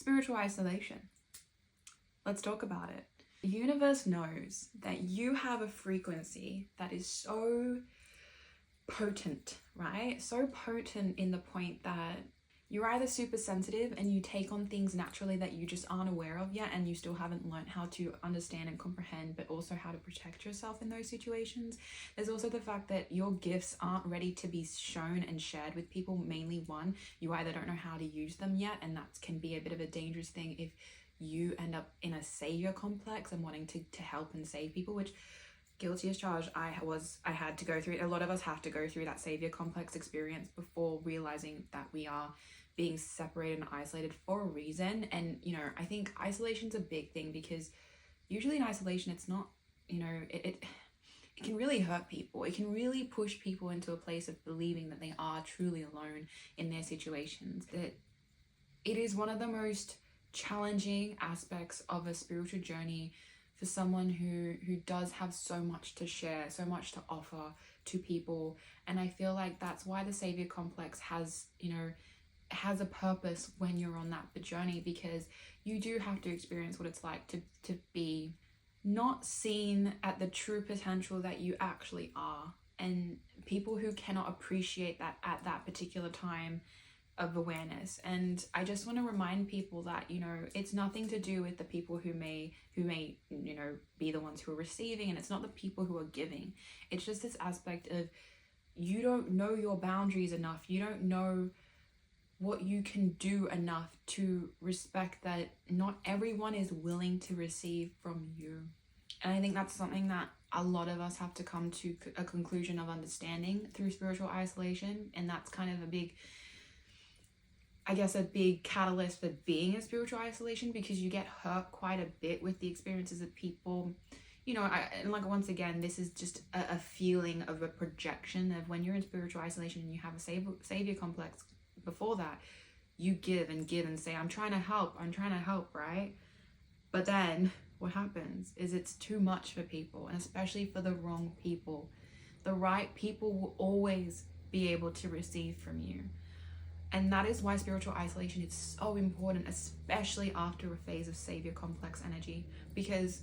spiritual isolation. Let's talk about it. The universe knows that you have a frequency that is so potent, right? So potent in the point that you're either super sensitive and you take on things naturally that you just aren't aware of yet, and you still haven't learned how to understand and comprehend, but also how to protect yourself in those situations. There's also the fact that your gifts aren't ready to be shown and shared with people. Mainly one, you either don't know how to use them yet, and that can be a bit of a dangerous thing if you end up in a savior complex and wanting to help and save people, which, guilty as charged, I had to go through it. A lot of us have to go through that savior complex experience before realizing that we are being separated and isolated for a reason. And I think isolation's a big thing, because usually in isolation, it's not, it can really hurt people. It can really push people into a place of believing that they are truly alone in their situations. That it is one of the most challenging aspects of a spiritual journey for someone who does have so much to share, so much to offer to people. And I feel like that's why the savior complex has a purpose when you're on that journey, because you do have to experience what it's like to be not seen at the true potential that you actually are. And people who cannot appreciate that at that particular time of awareness. And I just want to remind people that it's nothing to do with the people who may be the ones who are receiving, and it's not the people who are giving. It's just this aspect of, you don't know your boundaries enough, you don't know what you can do enough to respect that not everyone is willing to receive from you. And I think that's something that a lot of us have to come to a conclusion of understanding through spiritual isolation. And that's kind of a big catalyst for being in spiritual isolation, because you get hurt quite a bit with the experiences of people. Once again, this is just a feeling of a projection of when you're in spiritual isolation and you have a savior complex. Before that, you give and say, I'm trying to help, right? But then what happens is it's too much for people, and especially for the wrong people. The right people will always be able to receive from you. And that is why spiritual isolation is so important, especially after a phase of savior complex energy. Because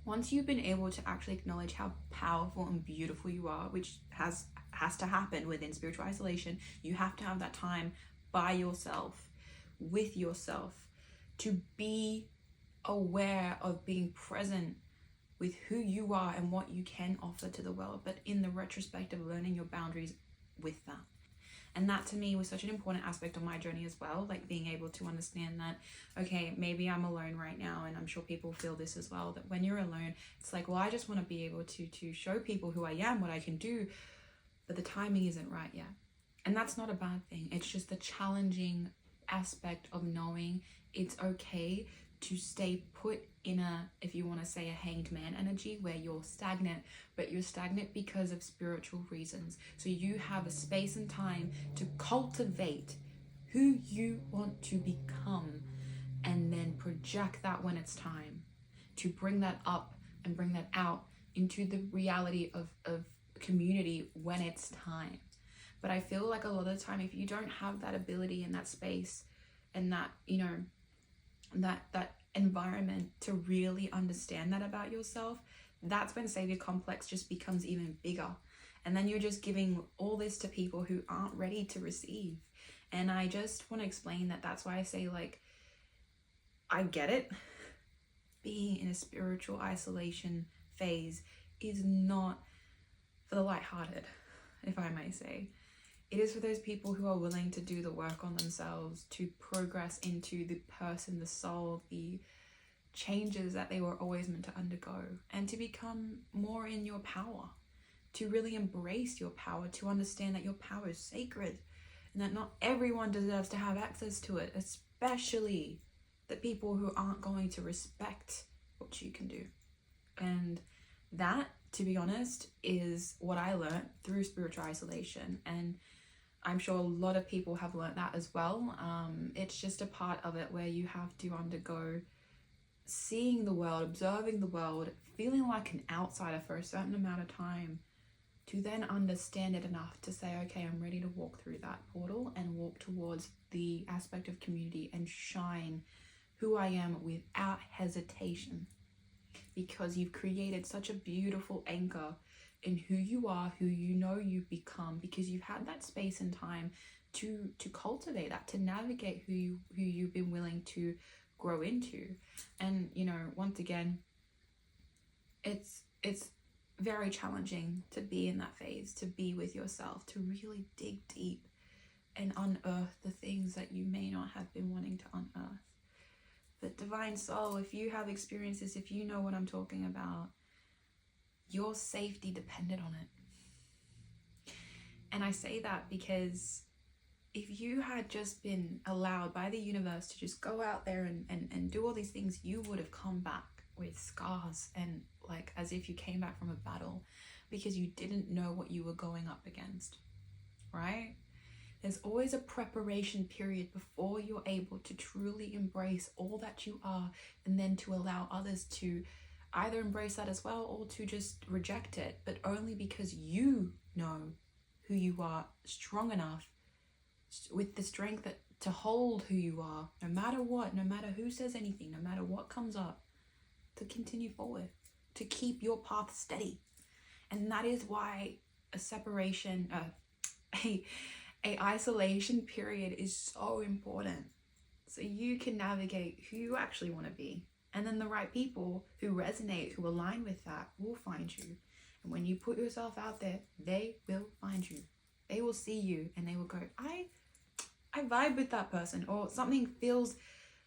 once you've been able to actually acknowledge how powerful and beautiful you are, which has to happen within spiritual isolation, you have to have that time by yourself, with yourself, to be aware of being present with who you are and what you can offer to the world, but in the retrospect of learning your boundaries with that. And that to me was such an important aspect of my journey as well, like being able to understand that, okay, maybe I'm alone right now, and I'm sure people feel this as well, that when you're alone, it's like, well, I just want to be able to show people who I am, what I can do, but the timing isn't right yet. And that's not a bad thing. It's just the challenging aspect of knowing it's okay to stay put in if you want to say, a hanged man energy, where you're stagnant, but you're stagnant because of spiritual reasons. So you have a space and time to cultivate who you want to become, and then project that when it's time to bring that up and bring that out into the reality of community when it's time. But I feel like a lot of the time, if you don't have that ability and that space and that that environment to really understand that about yourself, that's when savior complex just becomes even bigger. And then you're just giving all this to people who aren't ready to receive. And I just want to explain that that's why I say, like, I get it. Being in a spiritual isolation phase is not for the lighthearted, if I may say. It is for those people who are willing to do the work on themselves, to progress into the person, the soul, the changes that they were always meant to undergo, and to become more in your power, to really embrace your power, to understand that your power is sacred and that not everyone deserves to have access to it, especially the people who aren't going to respect what you can do. And that, to be honest, is what I learned through spiritual isolation. And I'm sure a lot of people have learned that as well. It's just a part of it where you have to undergo seeing the world, observing the world, feeling like an outsider for a certain amount of time, to then understand it enough to say, okay, I'm ready to walk through that portal and walk towards the aspect of community and shine who I am without hesitation, because you've created such a beautiful anchor in who you are, who you know you've become, because you've had that space and time to cultivate that, to navigate who you've been willing to grow into. And you know, once again, it's very challenging to be in that phase, to be with yourself, to really dig deep and unearth the things that you may not have been wanting to unearth. But divine soul, if you have experiences, if you know what I'm talking about, your safety depended on it. And I say that because if you had just been allowed by the universe to just go out there and do all these things, you would have come back with scars and like as if you came back from a battle, because you didn't know what you were going up against, right? There's always a preparation period before you're able to truly embrace all that you are, and then to allow others to either embrace that as well or to just reject it, but only because you know who you are strong enough with the strength to hold who you are, no matter what, no matter who says anything, no matter what comes up, to continue forward, to keep your path steady. And that is why a separation, a isolation period is so important, so you can navigate who you actually want to be. And then the right people who resonate, who align with that, will find you. And when you put yourself out there, they will find you. They will see you and they will go, I vibe with that person, or something feels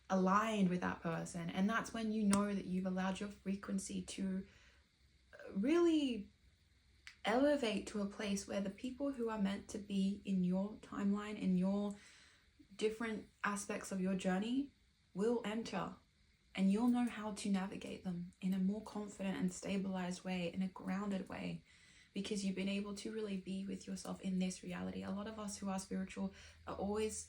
aligned with that person. And that's when you know that you've allowed your frequency to really elevate to a place where the people who are meant to be in your timeline, in your different aspects of your journey, will enter, and you'll know how to navigate them in a more confident and stabilized way, in a grounded way, because you've been able to really be with yourself in this reality. A lot of us who are spiritual are always,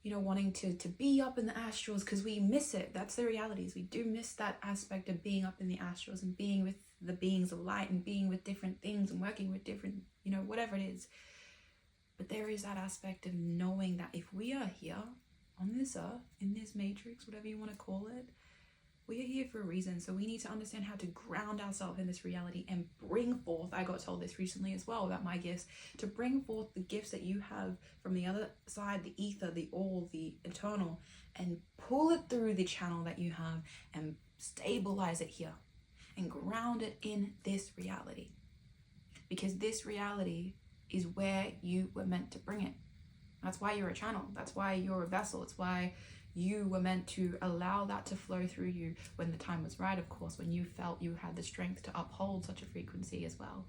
you know, wanting to be up in the astrals, because we miss it. That's the realities. We do miss that aspect of being up in the astrals and being with the beings of light and being with different things and working with different, you know, whatever it is. But there is that aspect of knowing that if we are here on this earth, in this matrix, whatever you want to call it, we are here for a reason. So we need to understand how to ground ourselves in this reality and bring forth, I got told this recently as well about my gifts, to bring forth the gifts that you have from the other side, the ether, the all, the eternal, and pull it through the channel that you have and stabilize it here and ground it in this reality. Because this reality is where you were meant to bring it. That's why you're a channel. That's why you're a vessel. It's why you were meant to allow that to flow through you when the time was right, of course, when you felt you had the strength to uphold such a frequency as well.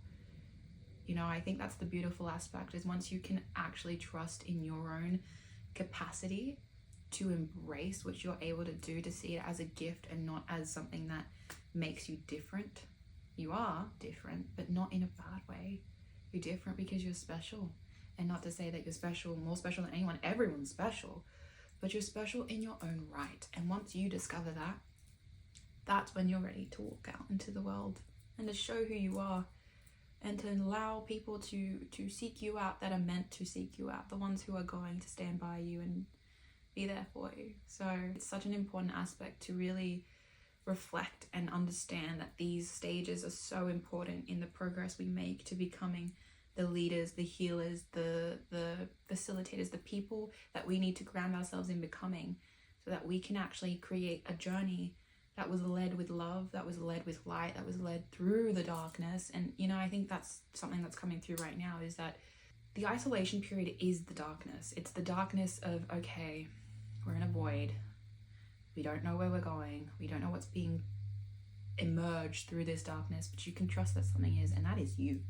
You know, I think that's the beautiful aspect, is once you can actually trust in your own capacity to embrace what you're able to do, to see it as a gift and not as something that makes you different. You are different, but not in a bad way. You're different because you're special. And not to say that you're special, more special than anyone. Everyone's special. But you're special in your own right. And once you discover that, that's when you're ready to walk out into the world and to show who you are, and to allow people to seek you out that are meant to seek you out, the ones who are going to stand by you and be there for you. So it's such an important aspect to really reflect and understand that these stages are so important in the progress we make to becoming the leaders, the healers, the facilitators, the people that we need to ground ourselves in becoming, so that we can actually create a journey that was led with love, that was led with light, that was led through the darkness. And, you know, I think that's something that's coming through right now, is that the isolation period is the darkness. It's the darkness of, okay, we're in a void. We don't know where we're going. We don't know what's being emerged through this darkness, but you can trust that something is, and that is you.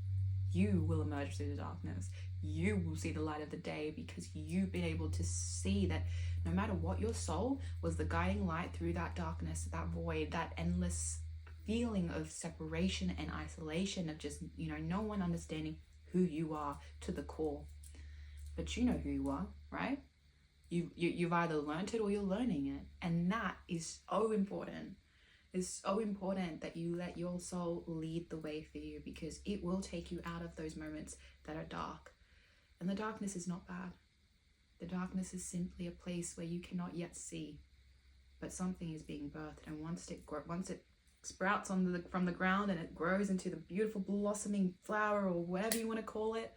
You will emerge through the darkness. You will see the light of the day, because you've been able to see that no matter what, your soul was the guiding light through that darkness, that void, that endless feeling of separation and isolation, of just, you know, no one understanding who you are to the core. But you know who you are, right? You've either learned it or you're learning it. And that is so important, It's so important that you let your soul lead the way for you, because it will take you out of those moments that are dark. And the darkness is not bad. The darkness is simply a place where you cannot yet see, but something is being birthed. And once it sprouts from the ground and it grows into the beautiful blossoming flower, or whatever you want to call it,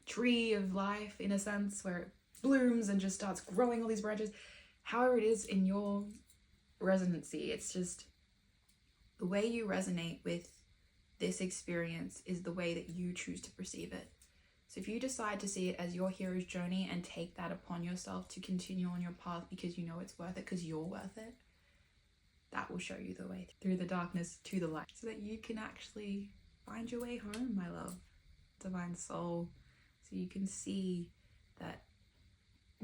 tree of life in a sense, where it blooms and just starts growing all these branches, however it is in your resonancy, it's just the way you resonate with this experience is the way that you choose to perceive it. So if you decide to see it as your hero's journey and take that upon yourself to continue on your path because you know it's worth it, because you're worth it, that will show you the way through the darkness to the light, so that you can actually find your way home, my love, divine soul. So you can see that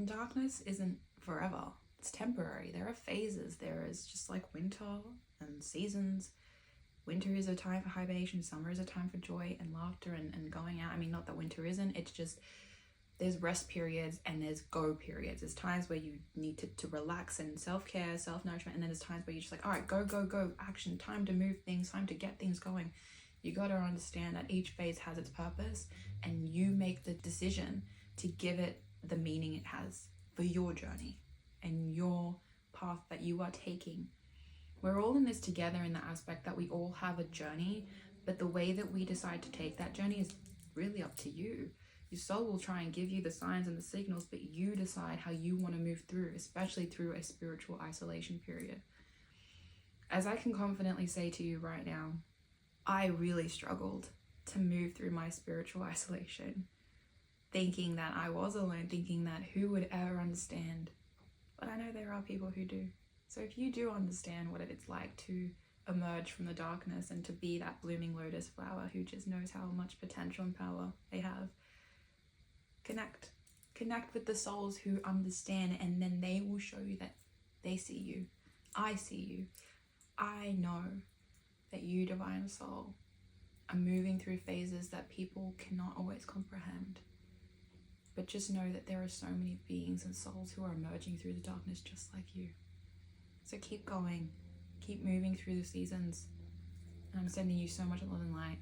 darkness isn't forever. It's temporary. There are phases. There is, just like winter and seasons. Winter is a time for hibernation. Summer is a time for joy and laughter and going out. I mean, not that winter isn't. It's just there's rest periods and there's go periods. There's times where you need to relax and self-care, self-nourishment. And then there's times where you're just like, all right, go, go, go. Action. Time to move things. Time to get things going. You got to understand that each phase has its purpose, and you make the decision to give it the meaning it has for your journey and your path that you are taking. We're all in this together, in the aspect that we all have a journey, but the way that we decide to take that journey is really up to you. Your soul will try and give you the signs and the signals, but you decide how you want to move through, especially through a spiritual isolation period. As I can confidently say to you right now, I really struggled to move through my spiritual isolation, thinking that I was alone, thinking that who would ever understand? But I know there are people who do. So if you do understand what it's like to emerge from the darkness and to be that blooming lotus flower who just knows how much potential and power they have, connect with the souls who understand, and then they will show you that they see you. I see you. I know that you, divine soul, are moving through phases that people cannot always comprehend. But just know that there are so many beings and souls who are emerging through the darkness just like you. So keep going, keep moving through the seasons. And I'm sending you so much love and light.